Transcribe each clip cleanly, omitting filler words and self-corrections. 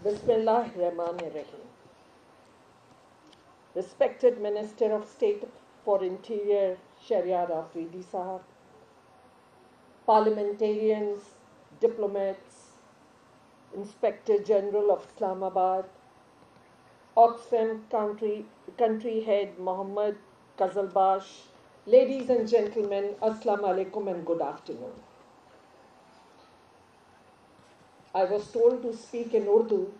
Bismillahirrahmanirrahim. Respected Minister of State for Interior Sharia Afridi Sahab, parliamentarians, diplomats, Inspector General of Islamabad, Oxfam country head Mohammed Kazalbash, ladies and gentlemen, Assalamu alaikum and good afternoon. I was told to speak in Urdu,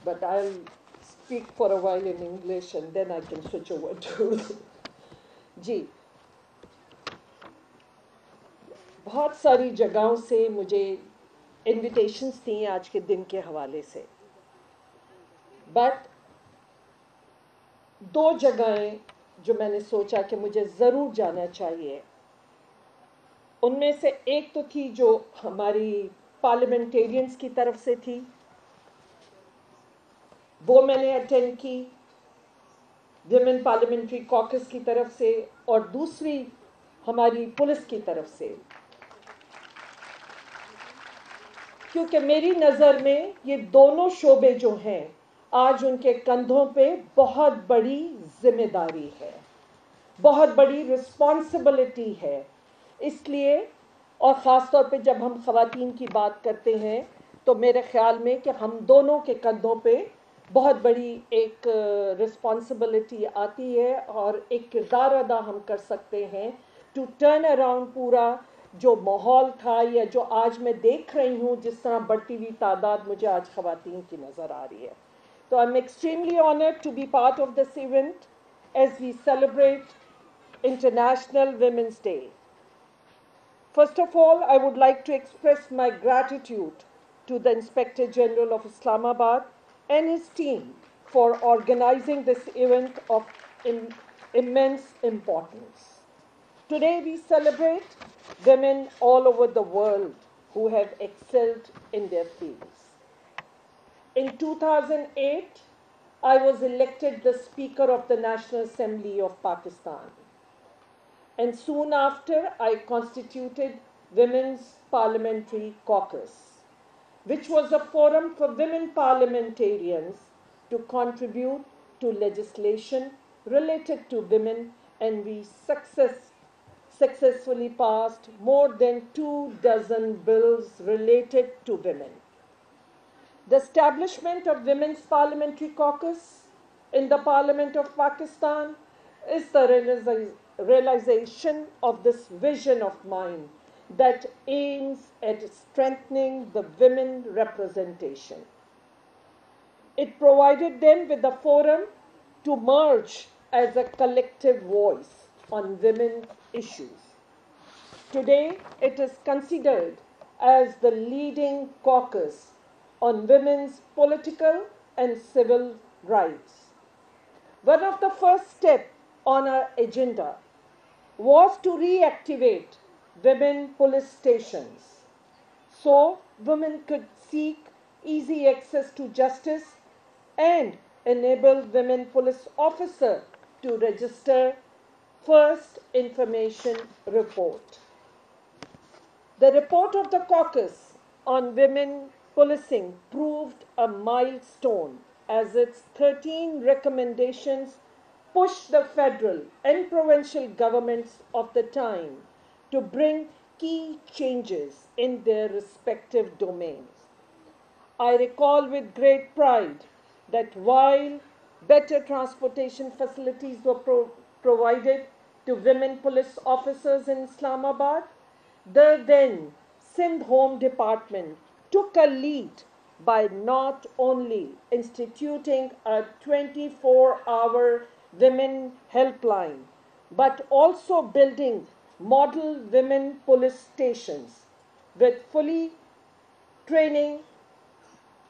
but I'll speak for a while in English and then I can switch over to Urdu. जी, बहुत सारी जगहों से मुझे invitations थी आज के दिन के हवाले से, बट दो जगहें जो मैंने सोचा कि मुझे ज़रूर जाना चाहिए, उनमें से एक तो थी जो हमारी पार्लियामेंटेरियंस की तरफ से थी, वो मैंने अटेंड की विमेन पार्लियामेंट्री कॉकस की तरफ से, और दूसरी हमारी पुलिस की तरफ से, क्योंकि मेरी नज़र में ये दोनों शोबे जो हैं आज उनके कंधों पे बहुत बड़ी जिम्मेदारी है, बहुत बड़ी रिस्पॉन्सिबिलिटी है। इसलिए और ख़ास तौर पे जब हम ख़वातीन की बात करते हैं तो मेरे ख़्याल में कि हम दोनों के कंधों पे बहुत बड़ी एक रिस्पॉन्सिबिलिटी आती है और एक किरदार अदा हम कर सकते हैं टू टर्न अराउंड पूरा जो माहौल था या जो आज मैं देख रही हूँ जिस तरह बढ़ती हुई तादाद मुझे आज ख़वातीन की नज़र आ रही है। तो I am extremely honoured to be part of this event as we celebrate international Women's Day. First of all, I would like to express my gratitude to the Inspector General of Islamabad and his team for organizing this event of immense importance. Today we celebrate women all over the world who have excelled in their fields. In 2008, I was elected the Speaker of the National Assembly of Pakistan. And soon after, I constituted Women's Parliamentary Caucus, which was a forum for women parliamentarians to contribute to legislation related to women, and we successfully passed more than 24 bills related to women. The establishment of Women's Parliamentary Caucus in the Parliament of Pakistan is the realization of this vision of mine that aims at strengthening the women representation. It provided them with a forum to merge as a collective voice on women issues. Today, it is considered as the leading caucus on women's political and civil rights. One of the first steps on our agenda was to reactivate women police stations so women could seek easy access to justice and enable women police officers to register first information report. The report of the caucus on women policing proved a milestone as its 13 recommendations pushed the federal and provincial governments of the time to bring key changes in their respective domains. I recall with great pride that while better transportation facilities were provided to women police officers in Islamabad, the then Sindh Home Department took a lead by not only instituting a 24-hour women helpline, but also building model women police stations with fully training,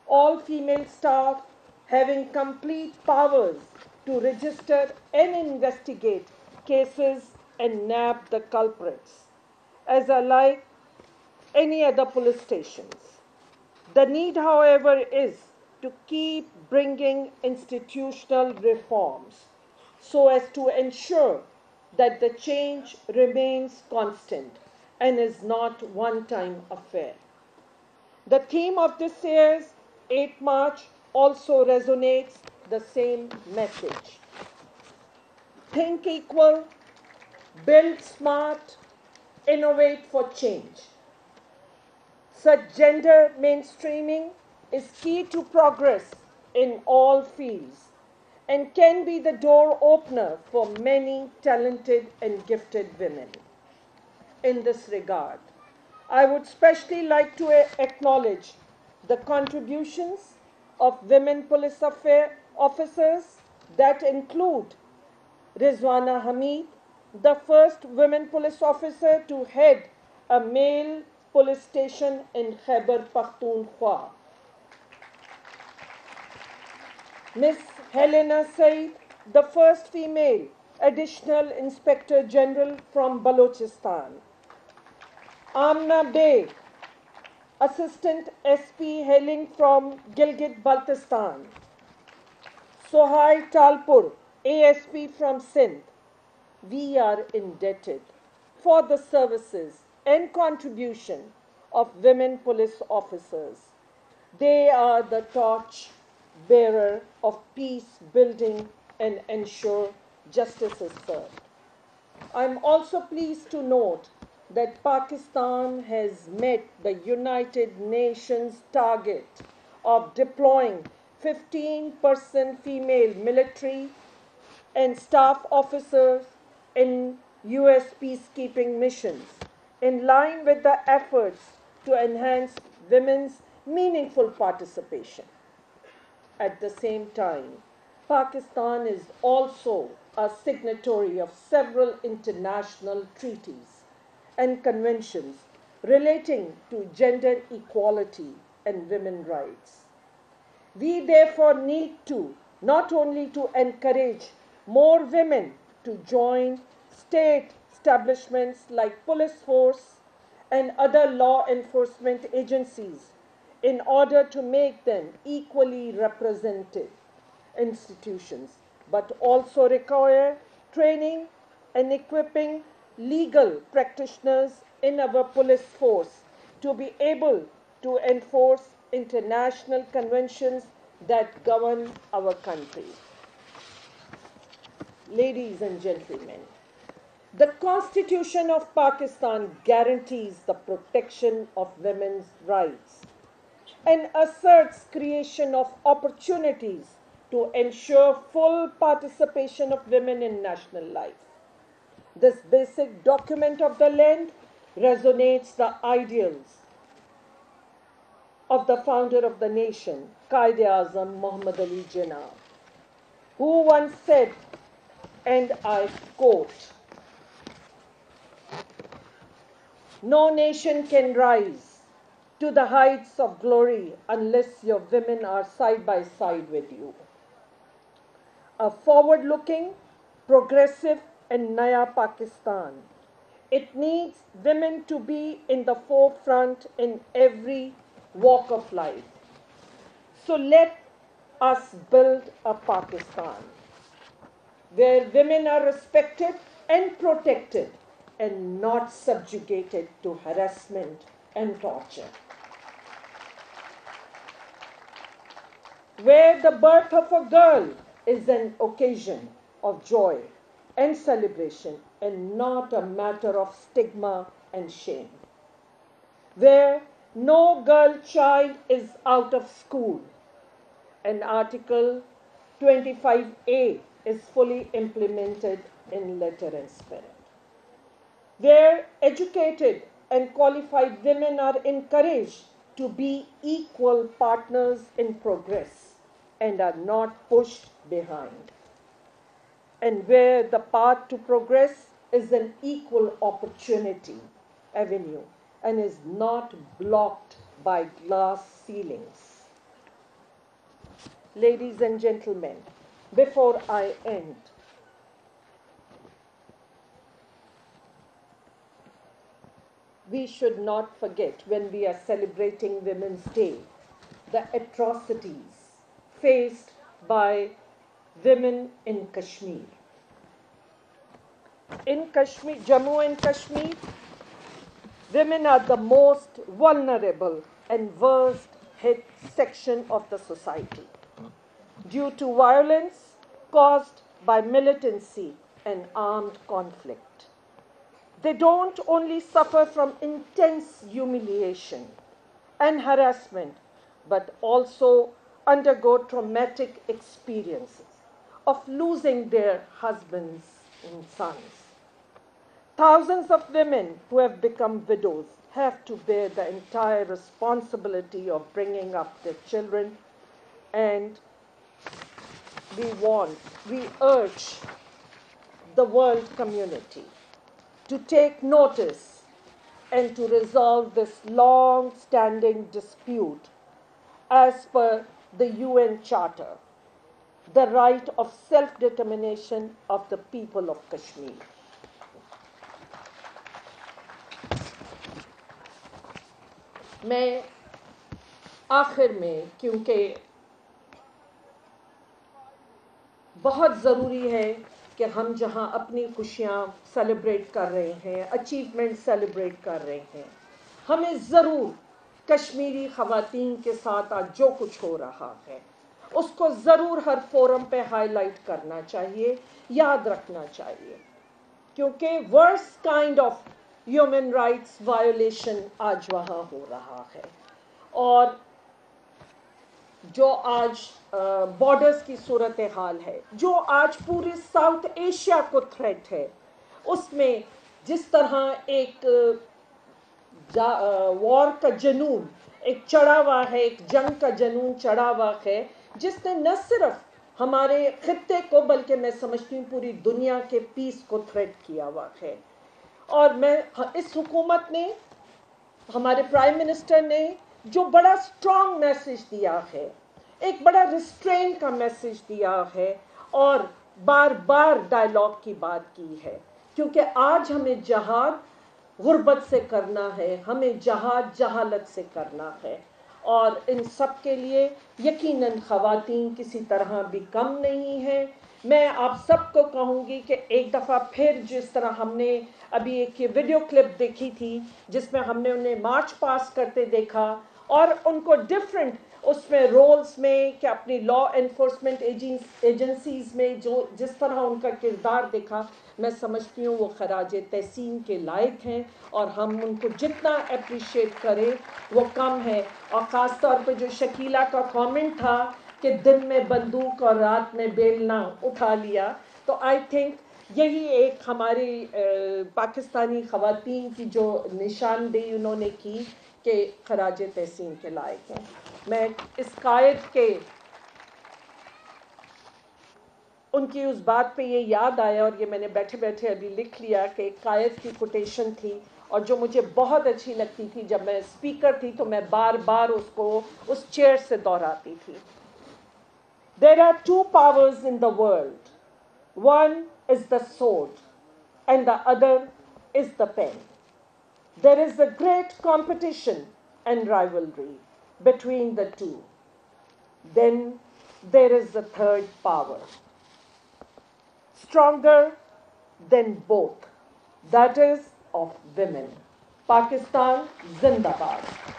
all female staff having complete powers to register and investigate cases and nab the culprits, as unlike any other police stations. The need, however, is to keep bringing institutional reforms so as to ensure that the change remains constant and is not one-time affair. The theme of this year's 8 March also resonates the same message. Think equal, build smart, innovate for change. Such gender mainstreaming is key to progress in all fields and can be the door opener for many talented and gifted women. In this regard, I would especially like to acknowledge the contributions of women police officers that include Rizwana Hamid, the first women police officer to head a male police station in Khyber Pakhtunkhwa. Miss Helena Said, the first female Additional Inspector General from Balochistan. Amna Beg, Assistant SP hailing from Gilgit-Baltistan. Sohai Talpur, ASP from Sindh. We are indebted for the services and contribution of women police officers. They are the torch bearer of peace building and ensure justice is served. I am also pleased to note that Pakistan has met the United Nations target of deploying 15% female military and staff officers in US peacekeeping missions, in line with the efforts to enhance women's meaningful participation. At the same time, Pakistan is also a signatory of several international treaties and conventions relating to gender equality and women's rights. We therefore need to not only to encourage more women to join state establishments like police force and other law enforcement agencies in order to make them equally represented institutions, but also require training and equipping legal practitioners in our police force to be able to enforce international conventions that govern our country. Ladies and gentlemen, the Constitution of Pakistan guarantees the protection of women's rights and asserts creation of opportunities to ensure full participation of women in national life. This basic document of the land resonates the ideals of the founder of the nation, Quaid-e-Azam Muhammad Ali Jinnah, who once said, and I quote, "No nation can rise to the heights of glory unless your women are side by side with you." A forward-looking, progressive, and Naya Pakistan, it needs women to be in the forefront in every walk of life. So let us build a Pakistan where women are respected and protected and not subjugated to harassment and torture. Where the birth of a girl is an occasion of joy and celebration and not a matter of stigma and shame. Where no girl child is out of school and Article 25A is fully implemented in letter and spirit. Where educated and qualified women are encouraged to be equal partners in progress and are not pushed behind. And where the path to progress is an equal opportunity avenue and is not blocked by glass ceilings. Ladies and gentlemen, before I end, we should not forget, when we are celebrating Women's Day, the atrocities faced by women in Kashmir. In Kashmir, Jammu and Kashmir, women are the most vulnerable and worst hit section of the society due to violence caused by militancy and armed conflict. They don't only suffer from intense humiliation and harassment, but also undergo traumatic experiences of losing their husbands and sons. Thousands of women who have become widows have to bear the entire responsibility of bringing up their children, and we urge the world community to take notice and to resolve this long-standing dispute as per the UN Charter, the right of self-determination of the people of Kashmir. मैं आखिर में, क्योंकि बहुत ज़रूरी है कि हम जहां अपनी खुशियां सेलिब्रेट कर रहे हैं, अचीवमेंट सेलिब्रेट कर रहे हैं, हमें ज़रूर कश्मीरी ख़वातीन के साथ आज जो कुछ हो रहा है उसको ज़रूर हर फोरम पे हाईलाइट करना चाहिए, याद रखना चाहिए, क्योंकि worst kind of human rights violation आज वहाँ हो रहा है। और जो आज बॉर्डर्स की सूरत हाल है, जो आज पूरे साउथ एशिया को थ्रेट है, उसमें जिस तरह एक वॉर का जुनून एक चढ़ा हुआ है, एक जंग का जुनून चढ़ा हुआ है, जिसने न सिर्फ हमारे खित्ते को बल्कि मैं समझती हूँ पूरी दुनिया के पीस को थ्रेट किया हुआ है। और मैं इस हुकूमत ने, हमारे प्राइम मिनिस्टर ने जो बड़ा स्ट्रॉन्ग मैसेज दिया है, एक बड़ा रिस्ट्रेन का मैसेज दिया है और बार बार डायलॉग की बात की है, क्योंकि आज हमें जहाद गुर्बत से करना है, हमें जहाद जहालत से करना है, और इन सब के लिए यकीनन ख़वातीन किसी तरह भी कम नहीं है। मैं आप सबको कहूँगी कि एक दफ़ा फिर जिस तरह हमने अभी एक ये वीडियो क्लिप देखी थी जिसमें हमने उन्हें मार्च पास करते देखा और उनको डिफरेंट उसमें रोल्स में कि अपनी लॉ एनफोर्समेंट एजेंसीज़ में जो जिस तरह उनका किरदार देखा, मैं समझती हूँ वो खराज तहसीन के लायक हैं और हम उनको जितना अप्रिशिएट करें वो कम है। और ख़ास तौर पे जो शकीला का कमेंट था कि दिन में बंदूक और रात में बेलना उठा लिया, तो आई थिंक यही एक हमारी पाकिस्तानी ख़वातीन की जो निशानदेही उन्होंने की कि खराज तहसीन के लायक हैं। मैं इस कायद के उनकी उस बात पे ये याद आया और ये मैंने बैठे बैठे अभी लिख लिया कि एक कायद की कोटेशन थी और जो मुझे बहुत अच्छी लगती थी, जब मैं स्पीकर थी तो मैं बार बार उसको उस चेयर से दोहराती थी। There are two powers in the world. One is the sword and the other is the pen. There is a great competition and rivalry between the two. Then there is a third power, stronger than both, that is of women. Pakistan Zindabad.